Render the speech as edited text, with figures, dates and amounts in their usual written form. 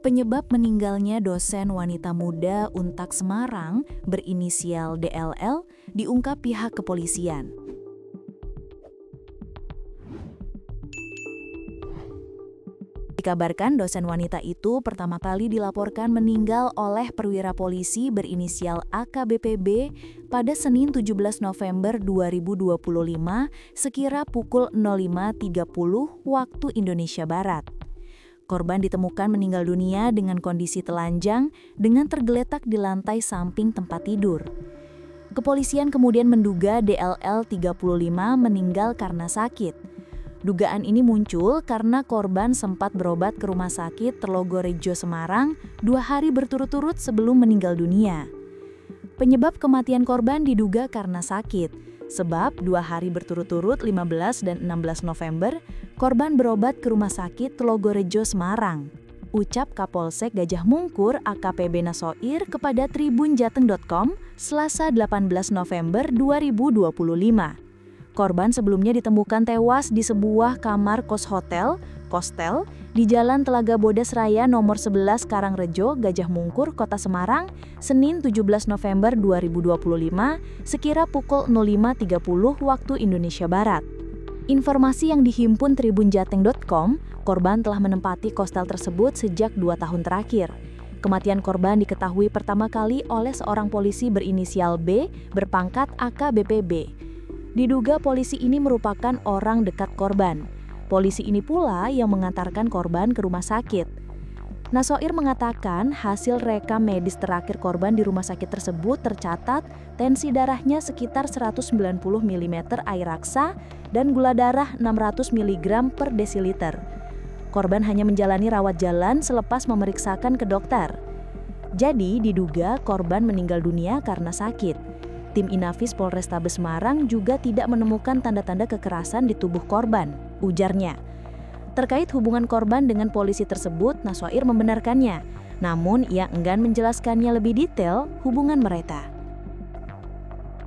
Penyebab meninggalnya dosen wanita muda Untak Semarang berinisial DLL diungkap pihak kepolisian. Dikabarkan dosen wanita itu pertama kali dilaporkan meninggal oleh perwira polisi berinisial AKBPB pada Senin 17 November 2025 sekira pukul 05.30 waktu Indonesia Barat. Korban ditemukan meninggal dunia dengan kondisi telanjang dengan tergeletak di lantai samping tempat tidur. Kepolisian kemudian menduga DLL 35 meninggal karena sakit. Dugaan ini muncul karena korban sempat berobat ke Rumah Sakit Telogorejo Semarang 2 hari berturut-turut sebelum meninggal dunia. Penyebab kematian korban diduga karena sakit, sebab 2 hari berturut-turut 15 dan 16 November, korban berobat ke Rumah Sakit Telogorejo Semarang. Ucap Kapolsek Gajah Mungkur AKP Nasoir kepada tribunjateng.com Selasa 18 November 2025. Korban sebelumnya ditemukan tewas di sebuah kamar kos hotel, Kostel, di Jalan Telaga Bodas Raya nomor 11 Karangrejo, Gajah Mungkur, Kota Semarang, Senin 17 November 2025, sekira pukul 05.30 waktu Indonesia Barat. Informasi yang dihimpun tribunjateng.com, korban telah menempati kostel tersebut sejak 2 tahun terakhir. Kematian korban diketahui pertama kali oleh seorang polisi berinisial B berpangkat AKBPB. Diduga polisi ini merupakan orang dekat korban. Polisi ini pula yang mengantarkan korban ke rumah sakit. Nasoir mengatakan hasil rekam medis terakhir korban di rumah sakit tersebut tercatat tensi darahnya sekitar 190 mm air raksa dan gula darah 600 mg per desiliter. Korban hanya menjalani rawat jalan selepas memeriksakan ke dokter. Jadi diduga korban meninggal dunia karena sakit. Tim Inafis Polrestabes Semarang juga tidak menemukan tanda-tanda kekerasan di tubuh korban, ujarnya. Terkait hubungan korban dengan polisi tersebut, Nasoir membenarkannya. Namun ia enggan menjelaskannya lebih detail hubungan mereka.